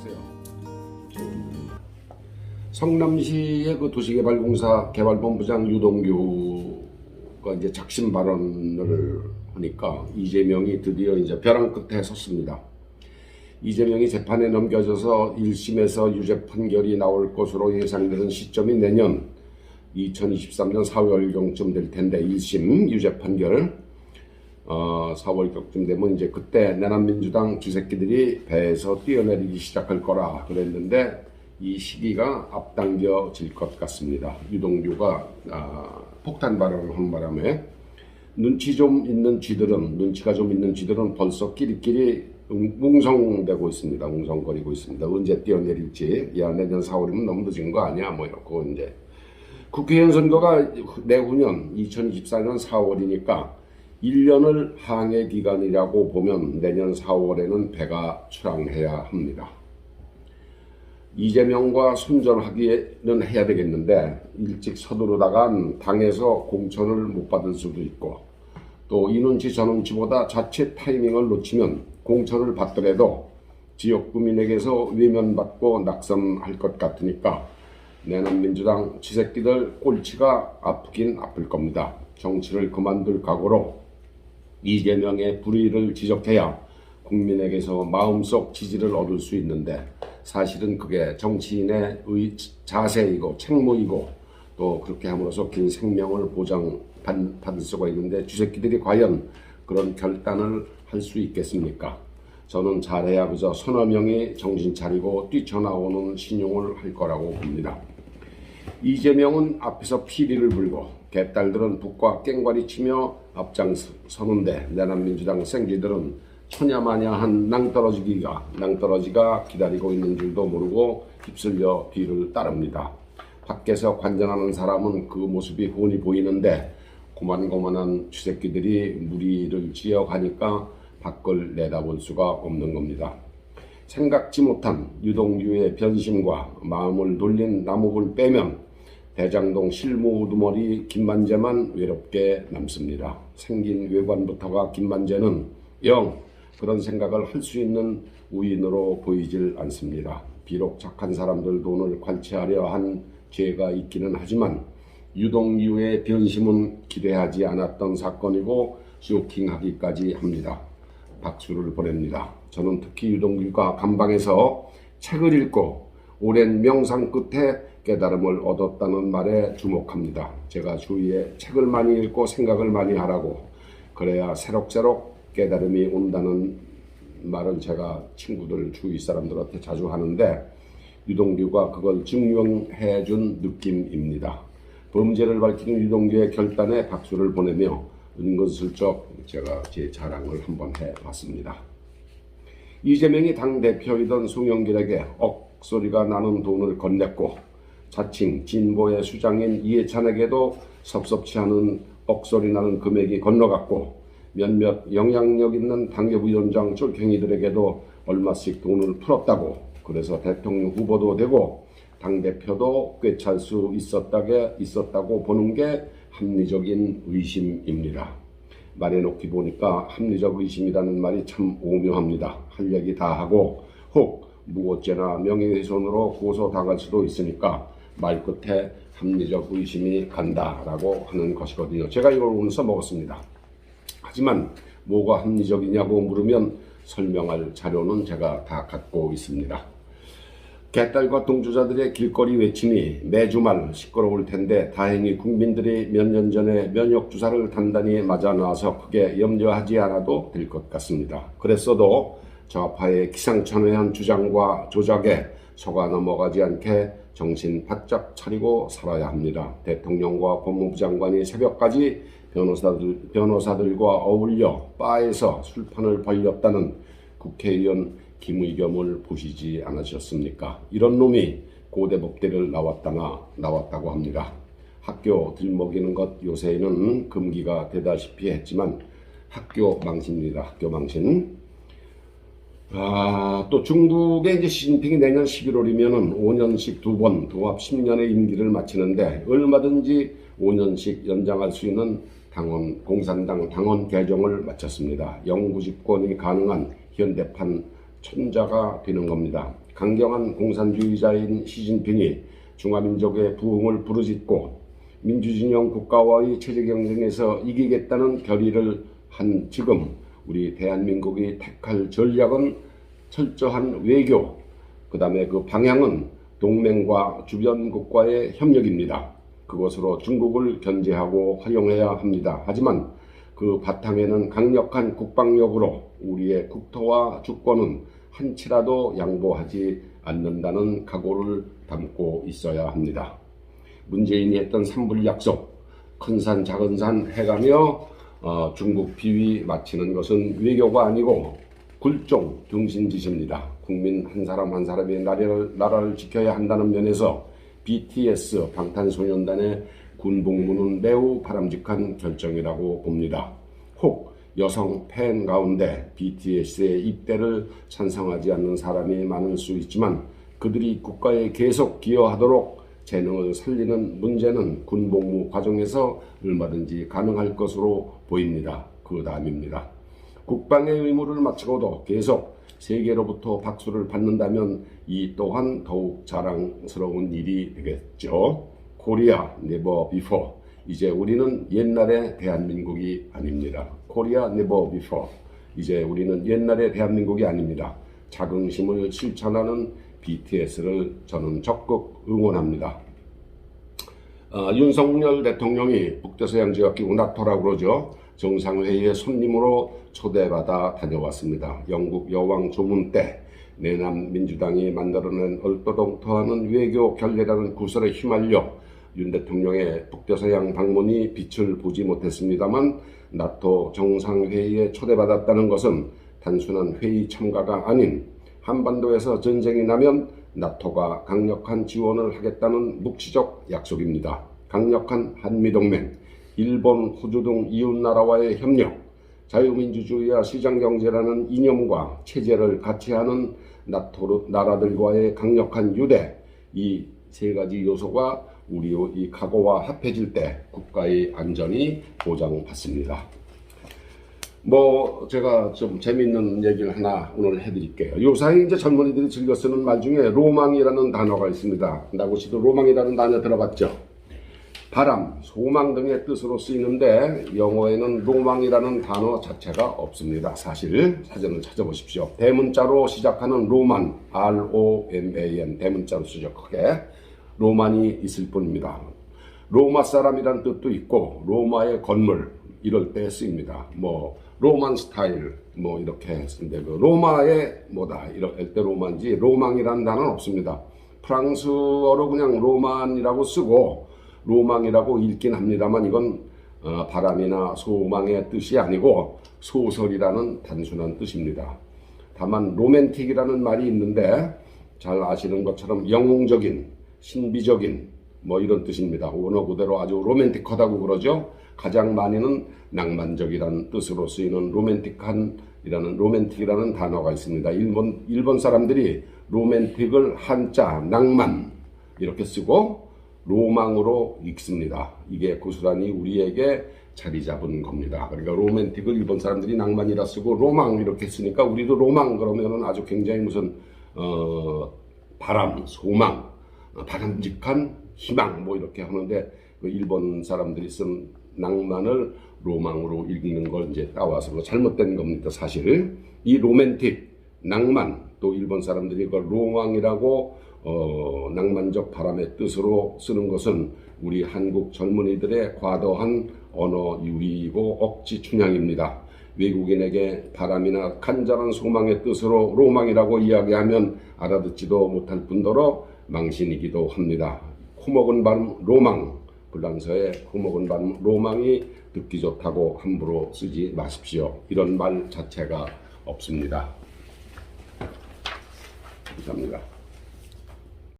안녕하세요. 성남시의 그 도시개발공사 개발본부장 유동규가 이제 작심 발언을 하니까 이재명이 드디어 이제 벼랑 끝에 섰습니다. 이재명이 재판에 넘겨져서 1심에서 유죄 판결이 나올 것으로 예상되는 시점이 내년 2023년 4월경쯤 될 텐데 1심 유죄 판결 4월경쯤 되면 이제 그때 내남민주당 주새끼들이 배에서 뛰어내리기 시작할 거라 그랬는데 이 시기가 앞당겨질 것 같습니다. 유동규가 폭탄 발언을 한 바람에 눈치가 좀 있는 쥐들은 벌써 끼리끼리 웅성대고 있습니다. 웅성거리고 있습니다. 언제 뛰어내릴지. 야, 내년 4월이면 너무 늦은 거 아니야? 뭐 이렇고 이제 국회의원 선거가 내후년 2024년 4월이니까 1년을 항해 기간이라고 보면 내년 4월에는 배가 출항해야 합니다. 이재명과 손절하기는 해야 되겠는데 일찍 서두르다간 당에서 공천을 못 받을 수도 있고 또 이 눈치 저 눈치보다 자칫 타이밍을 놓치면 공천을 받더라도 지역 구민에게서 외면받고 낙선할 것 같으니까 내남민주당 쥐새끼들 꼴치가 아프긴 아플 겁니다. 정치를 그만둘 각오로 이재명의 불의를 지적해야 국민에게서 마음속 지지를 얻을 수 있는데 사실은 그게 정치인의 자세이고 책무이고 또 그렇게 함으로써 긴 생명을 보장받을 수가 있는데 쥐새끼들이 과연 그런 결단을 할 수 있겠습니까? 저는 잘해야 그저 서너 명이 정신 차리고 뛰쳐나오는 신용을 할 거라고 봅니다. 이재명은 앞에서 피리를 불고 개딸들은 북과 깽과리 치며 앞장서는데 내남민주당 생쥐들은 천야마냐한 낭떠러지가 기다리고 있는 줄도 모르고 휩쓸려 뒤를 따릅니다. 밖에서 관전하는 사람은 그 모습이 훤히 보이는데 고만고만한 쥐새끼들이 무리를 지어가니까 밖을 내다볼 수가 없는 겁니다. 생각지 못한 유동규의 변심과 마음을 돌린 나무를 빼면 대장동 실무 우두머리 김만재만 외롭게 남습니다. 생긴 외관부터가 김만재는 영 그런 생각을 할 수 있는 우인으로 보이질 않습니다. 비록 착한 사람들 돈을 관치하려 한 죄가 있기는 하지만 유동규의 변심은 기대하지 않았던 사건이고 쇼킹하기까지 합니다. 박수를 보냅니다. 저는 특히 유동규가 감방에서 책을 읽고 오랜 명상 끝에 깨달음을 얻었다는 말에 주목합니다. 제가 주위에 책을 많이 읽고 생각을 많이 하라고 그래야 새록새록 깨달음이 온다는 말은 제가 친구들 주위 사람들한테 자주 하는데 유동규가 그걸 증명해 준 느낌입니다. 범죄를 밝히는 유동규의 결단에 박수를 보내며 은근슬쩍 제가 제 자랑을 한번 해봤습니다. 이재명이 당대표이던 송영길에게 억소리가 나는 돈을 건넸고 자칭 진보의 수장인 이해찬에게도 섭섭치 않은 억소리 나는 금액이 건너갔고 몇몇 영향력 있는 당협위원장 쫄갱이들에게도 얼마씩 돈을 풀었다고 그래서 대통령 후보도 되고 당대표도 꿰찰 수 있었다고 보는 게 합리적인 의심입니다. 말해놓기 보니까 합리적 의심이라는 말이 참 오묘합니다. 할 얘기 다 하고 혹 무고죄나 명예훼손으로 고소당할 수도 있으니까 말끝에 합리적 의심이 간다라고 하는 것이거든요. 제가 이걸 오늘 써먹었습니다. 하지만 뭐가 합리적이냐고 물으면 설명할 자료는 제가 다 갖고 있습니다. 개딸과 동조자들의 길거리 외침이 매주말 시끄러울 텐데 다행히 국민들이 몇 년 전에 면역주사를 단단히 맞아 놔서 크게 염려하지 않아도 될 것 같습니다. 그랬어도 좌파의 기상천외한 주장과 조작에 속아 넘어가지 않게 정신 바짝 차리고 살아야 합니다. 대통령과 법무부 장관이 새벽까지 변호사들과 어울려 바에서 술판을 벌였다는 국회의원 김의겸을 보시지 않으셨습니까? 이런 놈이 고대법대를 나왔다고 합니다. 학교 들먹이는 것 요새는 금기가 되다시피 했지만 학교 망신입니다. 학교 망신. 또 중국에 이제 시진핑이 내년 11월이면은 5년씩 2번 도합 10년의 임기를 마치는데 얼마든지 5년씩 연장할 수 있는 공산당 당원 개정을 마쳤습니다. 영구집권이 가능한 현대판 천자가 되는 겁니다. 강경한 공산주의자인 시진핑이 중화민족의 부흥을 부르짖고 민주진영 국가와의 체제 경쟁에서 이기겠다는 결의를 한 지금 우리 대한민국이 택할 전략은 철저한 외교, 그 다음에 그 방향은 동맹과 주변국과의 협력입니다. 그것으로 중국을 견제하고 활용해야 합니다. 하지만 그 바탕에는 강력한 국방력으로 우리의 국토와 주권은 한치라도 양보하지 않는다는 각오를 담고 있어야 합니다. 문재인이 했던 삼불 약속, 큰 산 작은 산 해가며 중국 비위 맞히는 것은 외교가 아니고 굴종 등신짓입니다. 국민 한 사람 한 사람이 나라를 지켜야 한다는 면에서 BTS 방탄소년단의 군복무는 매우 바람직한 결정이라고 봅니다. 혹 여성 팬 가운데 BTS의 입대를 찬성하지 않는 사람이 많을 수 있지만 그들이 국가에 계속 기여하도록 재능을 살리는 문제는 군복무 과정에서 얼마든지 가능할 것으로 보입니다. 그 다음입니다. 국방의 의무를 마치고도 계속 세계로부터 박수를 받는다면 이 또한 더욱 자랑스러운 일이 되겠죠. 코리아 네버 비포. 이제 우리는 옛날의 대한민국이 아닙니다. 코리아 네버 비포. 이제 우리는 옛날의 대한민국이 아닙니다. 자긍심을 실천하는 BTS를 저는 적극 응원합니다. 윤석열 대통령이 북대서양 지역기구 나토라고 그러죠. 정상회의에 손님으로 초대받아 다녀왔습니다. 영국 여왕 조문 때 내남 민주당이 만들어낸 얼토당토하는 외교 결례라는 구설에 휘말려 윤 대통령의 북대서양 방문이 빛을 보지 못했습니다만 나토 정상회의에 초대받았다는 것은 단순한 회의 참가가 아닌 한반도에서 전쟁이 나면 나토가 강력한 지원을 하겠다는 묵시적 약속입니다. 강력한 한미동맹, 일본, 호주 등 이웃나라와의 협력, 자유민주주의와 시장경제라는 이념과 체제를 같이 하는 나토 나라들과의 강력한 유대, 이 세 가지 요소가 우리의 이 각오와 합해질 때 국가의 안전이 보장받습니다. 제가 좀 재미있는 얘기를 하나 오늘 해드릴게요. 요사이 이제 젊은이들이 즐겨 쓰는 말 중에 로망이라는 단어가 있습니다. 나고 씨도 로망이라는 단어 들어봤죠? 바람, 소망 등의 뜻으로 쓰이는데 영어에는 로망이라는 단어 자체가 없습니다. 사실 사전을 찾아보십시오. 대문자로 시작하는 로만, R-O-M-A-N, 대문자로 쓰죠. 크게 로만이 있을 뿐입니다. 로마 사람이란 뜻도 있고 로마의 건물 이럴 때 쓰입니다. 로만 스타일 이렇게 쓰는데 그 로마의 이럴 때 로만지 로망이라는 단어는 없습니다. 프랑스어로 그냥 로만이라고 쓰고 로망이라고 읽긴 합니다만 이건 바람이나 소망의 뜻이 아니고 소설이라는 단순한 뜻입니다. 다만 로맨틱이라는 말이 있는데 잘 아시는 것처럼 영웅적인, 신비적인 이런 뜻입니다. 원어 그대로 아주 로맨틱하다고 그러죠. 가장 많이는 낭만적이라는 뜻으로 쓰이는 로맨틱이라는 단어가 있습니다. 일본 사람들이 로맨틱을 한자 낭만 이렇게 쓰고 로망으로 읽습니다. 이게 고스란히 우리에게 자리 잡은 겁니다. 그러니까 로맨틱을 일본 사람들이 낭만이라 쓰고 로망 이렇게 쓰니까 우리도 로망 그러면은 아주 굉장히 무슨 바람, 소망, 바람직한 희망 이렇게 하는데 그 일본 사람들이 쓴 낭만을 로망으로 읽는 걸 이제 따와서 잘못된 겁니다. 사실 이 로맨틱, 낭만 또 일본 사람들이 그걸 로망이라고 낭만적 바람의 뜻으로 쓰는 것은 우리 한국 젊은이들의 과도한 언어 유희이고 억지 춘향입니다. 외국인에게 바람이나 간절한 소망의 뜻으로 로망이라고 이야기하면 알아듣지도 못할 뿐더러 망신이기도 합니다. 코먹은 발음 로망, 불란서에 코먹은 발음 로망이 듣기 좋다고 함부로 쓰지 마십시오. 이런 말 자체가 없습니다. 감사합니다.